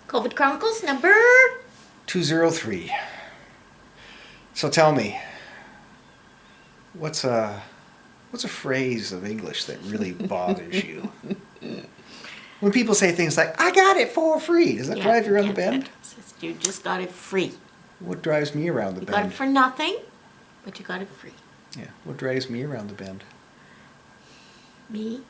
COVID Chronicles number 203. So tell me, what's a phrase of English that really bothers you? When people say things like, I got it for free, does that drive you around the bend? You just got it free. What drives me around the You bend? got it for nothing, but you got it free. Yeah, what drives me around the bend? Me?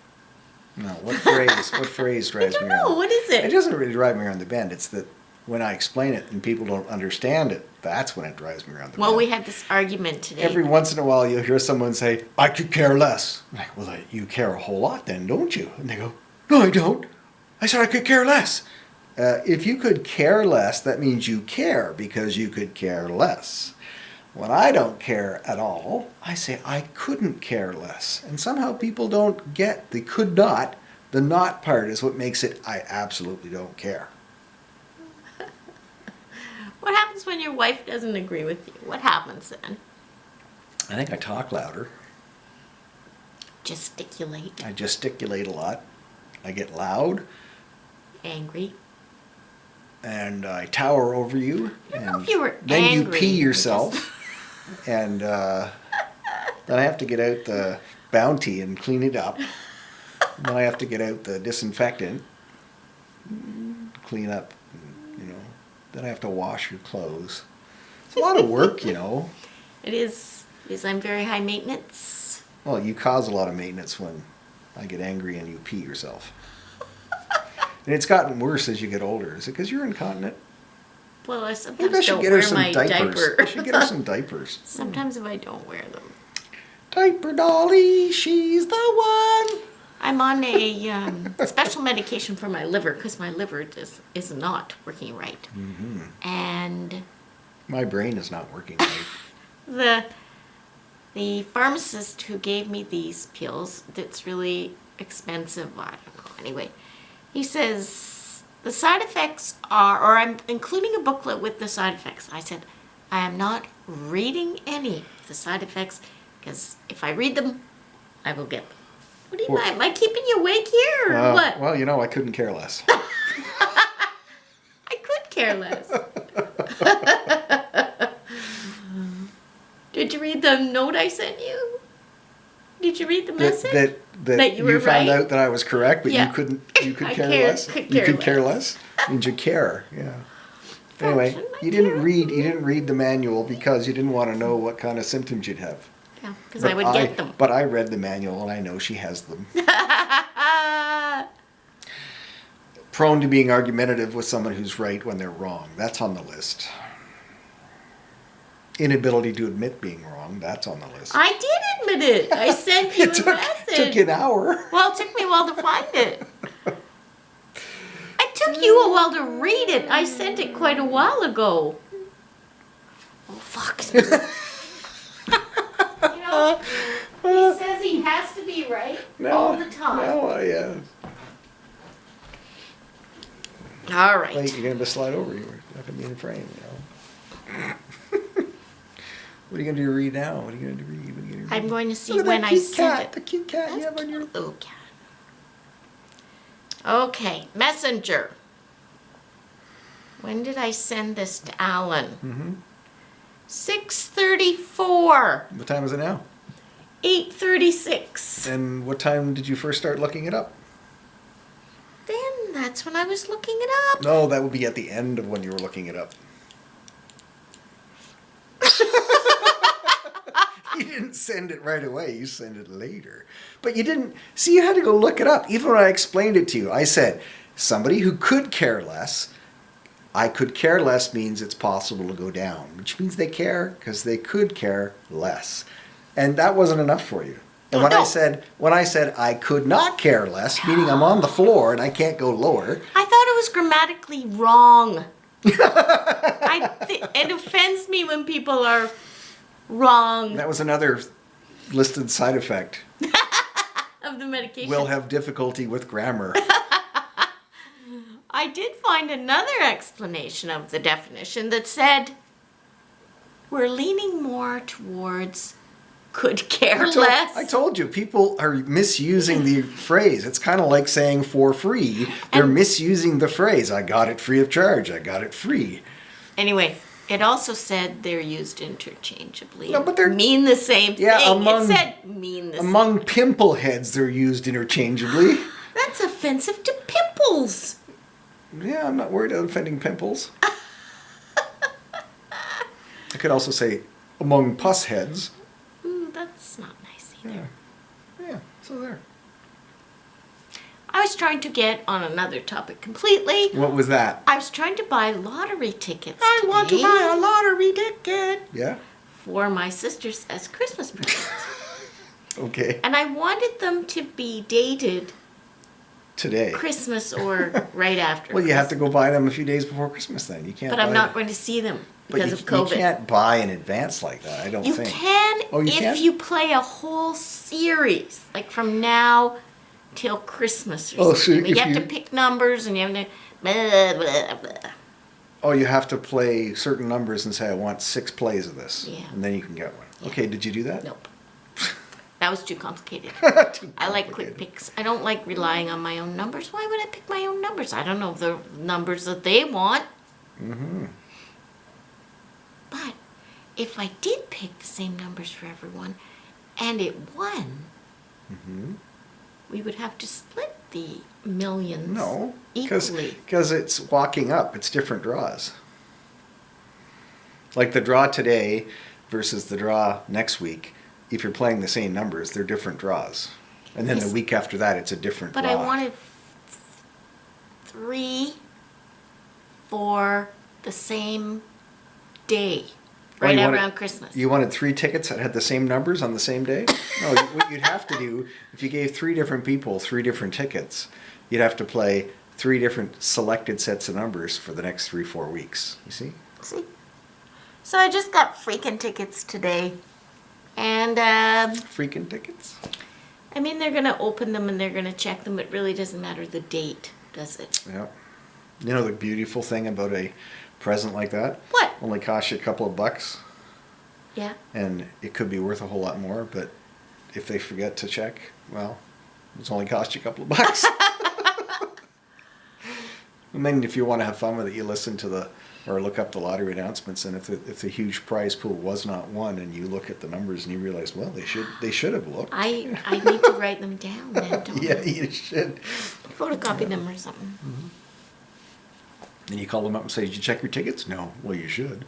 No, what phrase drives me around? I don't know, what is it? It doesn't really drive me around the bend. It's that when I explain it and people don't understand it, that's when it drives me around the bend. Well, we had this argument today. Every once in a while you'll hear someone say, I could care less. I'm like, well, you care a whole lot then, don't you? And they go, no, I don't. I said I could care less. If you could care less, that means you care because you could care less. When I don't care at all, I say I couldn't care less. And somehow people don't get the could not. The not part is what makes it I absolutely don't care. What happens when your wife doesn't agree with you? What happens then? I think I talk louder. Gesticulate. I gesticulate a lot. I get loud. Angry. And I tower over you. I don't know if you were then angry. You pee yourself. And then I have to get out the Bounty and clean it up. And then I have to get out the disinfectant, clean up, you know. Then I have to wash your clothes. It's a lot of work, you know. It is, because I'm very high maintenance. Well, you cause a lot of maintenance when I get angry and you pee yourself. And it's gotten worse as you get older. Is it because you're incontinent? Well, I Maybe sometimes I should don't get her wear some my diapers. diaper. I should get her some diapers. Sometimes if I don't wear them. Diaper Dolly, she's the one. I'm on a special medication for my liver because my liver is not working right. Mm-hmm. And My brain is not working right. the pharmacist who gave me these pills, that's really expensive, I don't know, anyway, he says the side effects are, or I'm including a booklet with the side effects. I said, I am not reading any of the side effects because if I read them, I will get them. What do you mean? Am I keeping you awake here or what? Well, you know, I couldn't care less. I could care less. Did you read the note I sent you? Did you read the message? That you were found right? out that I was correct, but Yeah. you could I care cared- less. could You care could care less. less. Means you care. Yeah. Anyway, Function, I you didn't care. read the manual because you didn't want to know what kind of symptoms you'd have. Yeah, because I would get them. But I read the manual and I know she has them. Prone to being argumentative with someone who's right when they're wrong. That's on the list. Inability to admit being wrong. That's on the list. I did admit it. I sent you a message. Took you an hour. Well, it took me a while to find it. It took you a while to read it. I sent it quite a while ago. Oh, fuck. You know, he says he has to be right all the time. No, All right. Wait, you're going to slide over. You're not going to be in frame, you know. What are you going to do to read now? What are you going to read? What are you going to read? I'm going to see Look at when that I cute sent cat, it. the cute cat you have on your... Little cat. Okay, Messenger. When did I send this to Alan? Mm-hmm. 6:34. What time is it now? 8:36. And what time did you first start looking it up? Then that's when I was looking it up. No, that would be at the end of when you were looking it up. You didn't send it right away. You send it later. But you didn't... See, you had to go look it up. Even when I explained it to you, I said, somebody who could care less... I could care less means it's possible to go down, which means they care because they could care less. And that wasn't enough for you. And when I said I could not care less, meaning I'm on the floor and I can't go lower. I thought it was grammatically wrong. It offends me when people are wrong. That was another listed side effect. Of the medication. Will have difficulty with grammar. I did find another explanation of the definition that said we're leaning more towards could care I less. told you, people are misusing the phrase. It's kind of like saying for free. They're And- misusing the phrase. I got it free of charge. I got it free. Anyway, it also said they're used interchangeably. No, but they're- mean the same Yeah, thing. among- It said mean the same. Among pimple heads, they're used interchangeably. That's offensive to pimples. Yeah, I'm not worried about offending pimples. I could also say among pus heads. That's not nice either. Yeah, so there. I was trying to get on another topic completely. What was that? I was trying to buy lottery tickets I want to today buy a lottery ticket. Yeah? for my sisters as Christmas presents. Okay. And I wanted them to be dated Today. Christmas or right after. Well, you have to Christmas. go buy them a few days before Christmas then. You can't But buy I'm not them. going to see them But because you, of COVID. you can't buy in advance like that, I don't You think. can Oh, you if can? you play a whole series, like from now till Christmas or Oh, so something. if You have to you- pick numbers and you have to blah, blah, blah. Oh, you have to play certain numbers and say, I want 6 plays of this. Yeah. And then you can get one. Yeah. Okay, did you do that? Nope. That was too complicated. Too I like quick complicated. picks. I don't like relying on my own numbers. Why would I pick my own numbers? I don't know the numbers that they want. Mm-hmm. But if I did pick the same numbers for everyone and it won, Mm-hmm. we would have to split the millions No, equally. because it's walking up. It's different draws. Like the draw today versus the draw next week. If you're playing the same numbers, they're different draws. And then Yes. the week after that, it's a different But draw. I wanted 3 for the same day, Oh, right you wanted- around Christmas. You wanted 3 tickets that had the same numbers on the same day? No, what you'd have to do, if you gave 3 different people 3 different tickets, you'd have to play 3 different selected sets of numbers for the next 3-4 weeks. You see? See? So I just got freaking tickets today. And, Freaking tickets. I mean, they're going to open them and they're going to check them. It really doesn't matter the date, does it? Yeah. You know the beautiful thing about a present like that? What? Only costs you a couple of bucks, Yeah. and it could be worth a whole lot more, but if they forget to check, well, it's only cost you a couple of bucks. And then if you want to have fun with it, you listen to the, or look up the lottery announcements, and if the huge prize pool was not won, and you look at the numbers and you realize, well, they should have looked. I need to write them down then, don't Yeah, I? you should. Photocopy them or something. And you call them up and say, did you check your tickets? No. Well, you should.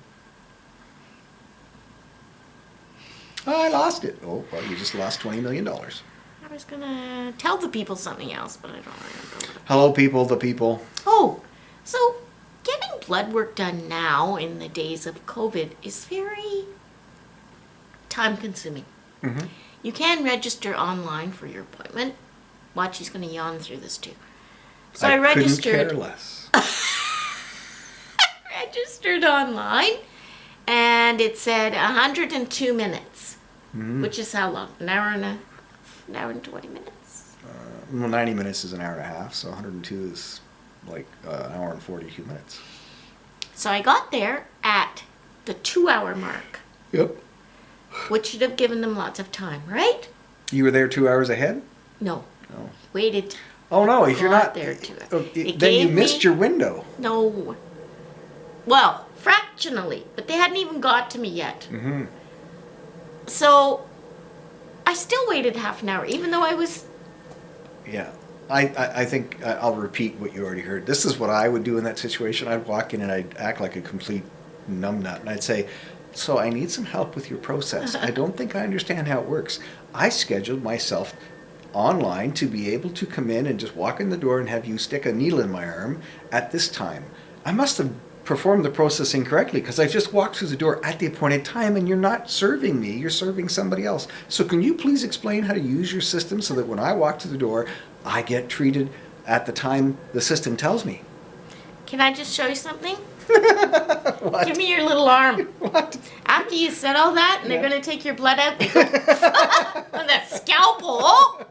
Oh, I lost it. Oh, well, you just lost $20 million. I was going to tell the people something else, but I don't remember. Hello, people, the people. Oh, so getting blood work done now in the days of COVID is very time consuming. Mm-hmm. You can register online for your appointment. Watch, he's going to yawn through this too. So I couldn't registered. care less. Registered online, and it said 102 minutes, Mhm. which is how long? An hour and 20 minutes. Well, 90 minutes is an hour and a half, so 102 is like an hour and 42 minutes. So I got there at the 2-hour mark, Yep. which should have given them lots of time, right? You were there 2 hours ahead? No, No. waited. Oh, no, if you're Got not there 2 hours. oh, It then you gave missed me- your window. No. Well, fractionally, but they hadn't even got to me yet. Mm-hmm. So I still waited half an hour, even though I was. Yeah. I think I'll repeat what you already heard. This is what I would do in that situation. I'd walk in and I'd act like a complete numbnut. And I'd say, so I need some help with your process. I don't think I understand how it works. I scheduled myself online to be able to come in and just walk in the door and have you stick a needle in my arm at this time. I must have performed the process incorrectly because I just walked through the door at the appointed time and you're not serving me, you're serving somebody else. So can you please explain how to use your system so that when I walk through the door, I get treated at the time the system tells me? Can I just show you something? What? Give me your little arm. What? After you said all that, and they're Yeah. going to take your blood out, they go, with that scalpel. Oh,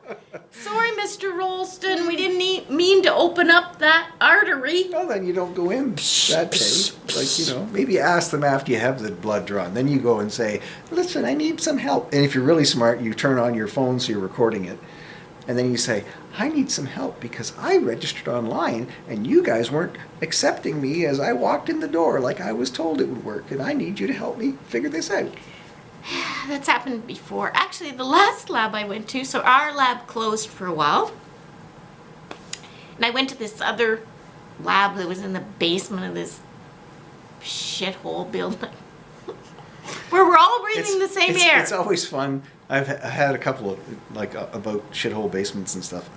sorry, Mr. Rolston, we didn't mean to open up that artery. Well, then you don't go in that day. Like, you know, maybe ask them after you have the blood drawn. Then you go and say, listen, I need some help. And if you're really smart, you turn on your phone so you're recording it. And then you say, I need some help because I registered online and you guys weren't accepting me as I walked in the door like I was told it would work. And I need you to help me figure this out. That's happened before. Actually, the last lab I went to, so our lab closed for a while. And I went to this other lab that was in the basement of this shithole building. Where we're all breathing the same air. It's always fun. I had a couple of, like, about shithole basements and stuff.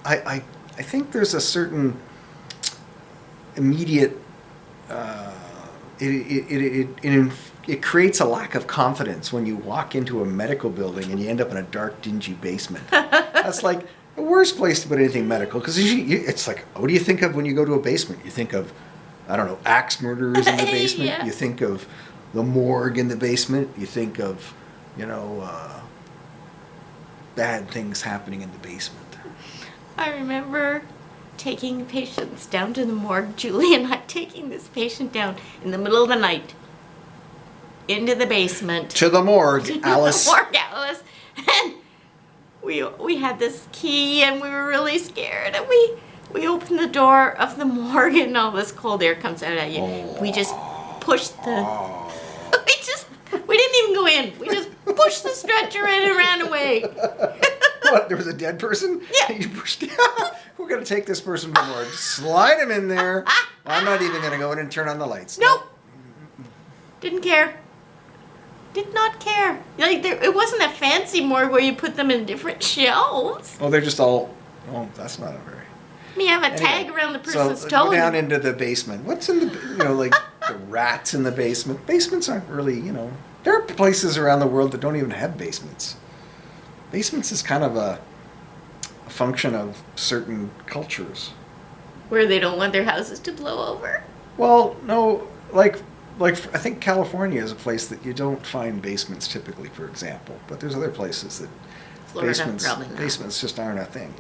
I think there's a certain immediate, it creates a lack of confidence when you walk into a medical building and you end up in a dark, dingy basement. That's like the worst place to put anything medical, because it's like, what do you think of when you go to a basement? You think of, I don't know, axe murderers in the basement. Yeah. You think of the morgue in the basement. You think of, you know, bad things happening in the basement. I remember taking patients down to the morgue. Julie and I taking this patient down in the middle of the night into the basement. To the morgue, Alice. The morgue, Alice. And we had this key and we were really scared. And we opened the door of the morgue and all this cold air comes out at you. We just pushed the... We didn't even go in. We just pushed the stretcher in and ran away. What? There was a dead person? Yeah. You pushed. We're gonna take this person from morgue. Slide him in there. I'm not even gonna go in and turn on the lights. Nope. Didn't care. Did not care. Like it wasn't a fancy morgue where you put them in different shelves. Oh, they're just all. Oh, that's not a very. You have a tag around the person's so toe. go down into the basement. What's in the, you know, like the rats in the basement? Basements aren't really, you know. There are places around the world that don't even have basements. Basements is kind of a function of certain cultures. Where they don't want their houses to blow over. Well, no, like I think California is a place that you don't find basements typically, for example. But there's other places that Florida, probably not. basements just aren't a thing.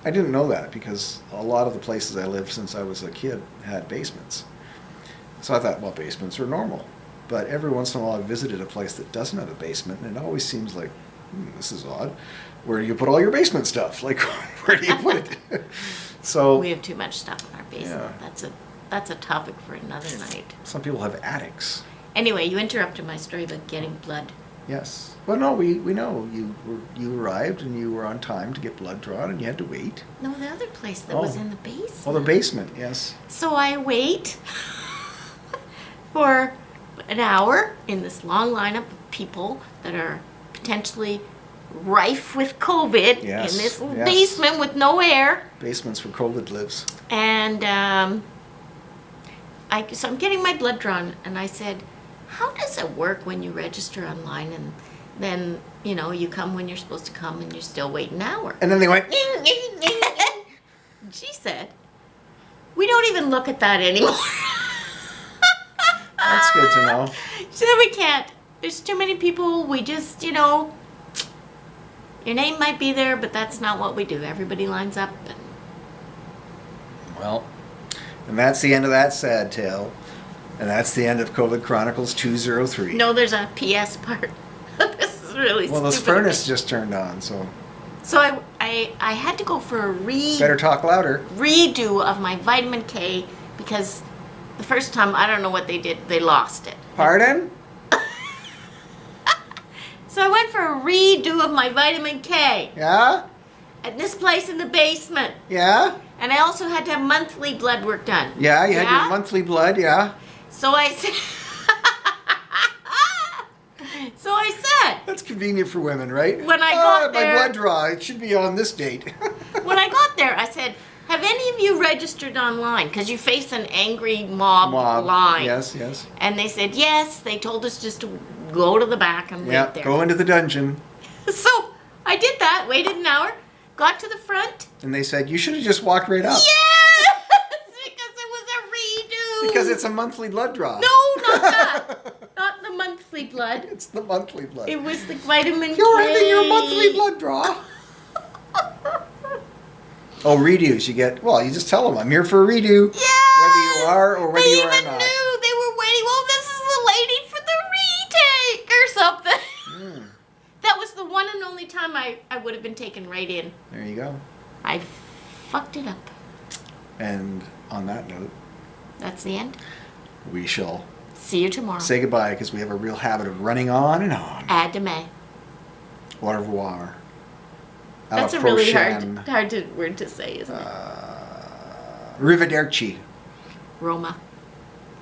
I didn't know that because a lot of the places I lived since I was a kid had basements. So I thought, well, basements are normal. But every once in a while I visited a place that doesn't have a basement, and it always seems like, this is odd. Where do you put all your basement stuff? Like, where do you put it? So We have too much stuff in our basement. Yeah. That's a topic for another night. some people have attics. Anyway, you interrupted my story about getting blood. Yes. Well, no, we know you arrived and you were on time to get blood drawn, and you had to wait. No, the other place that was Oh. in the basement. Oh, the basement, yes. So I wait for an hour in this long lineup of people that are potentially rife with COVID Yes, in this little yes. basement with no air. Basements where COVID lives. And so I'm getting my blood drawn, and I said, how does it work when you register online and then, you know, you come when you're supposed to come and you still wait an hour? And then they went, She said, we don't even look at that anymore. that's good to know. She said, we can't. There's too many people. We just, you know, your name might be there, but that's not what we do. Everybody lines up. And Well, and that's the end of that sad tale. And that's the end of COVID Chronicles 203. no, there's a PS part. This is really Well, this stupid. furnace just turned on, so So I had to go for a better talk louder. redo of my vitamin K because the first time, I don't know what they did. They lost it. Pardon? So I went for a redo of my vitamin K Yeah? at this place in the basement. Yeah? And I also had to have monthly blood work done. Yeah, you had your monthly blood, yeah. So I said, That's convenient for women, right? When I got my there- blood draw, it should be on this date. when I got there, I said, have any of you registered online? Because you face an angry mob line. Yes, yes. And they said, yes. They told us just to go to the back and Yeah, wait there. go into the dungeon. So I did that, waited an hour, got to the front. And they said, you should have just walked right up. Yes! Because it was a redo. Because it's a monthly blood draw. No, not that. Not the monthly blood. It's the monthly blood. It was the vitamin You're K. having your monthly blood draw. Oh, redos. You get, well, you just tell them, I'm here for a redo. Yes! Whether you are or whether They you even are not. knew. They were waiting. Well, this is the lady for the retake or something. That was the one and only time I would have been taken right in. There you go. I fucked it up. And on that note, That's the end. we shall See you tomorrow. say goodbye because we have a real habit of running on and on. À demain. Au revoir. À That's la a really prochaine. hard word to say, isn't it? Arrivederci. Roma.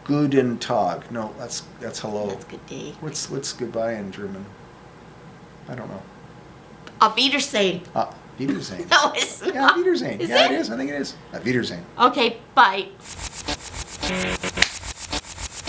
Guten Tag. No, that's hello. That's good day. What's goodbye in German? I don't know. Auf Wiedersehen. Wiedersehen. No, it's Yeah, not. Wiedersehen. Is Yeah, it? it is. I think it is. Wiedersehen. Okay, bye.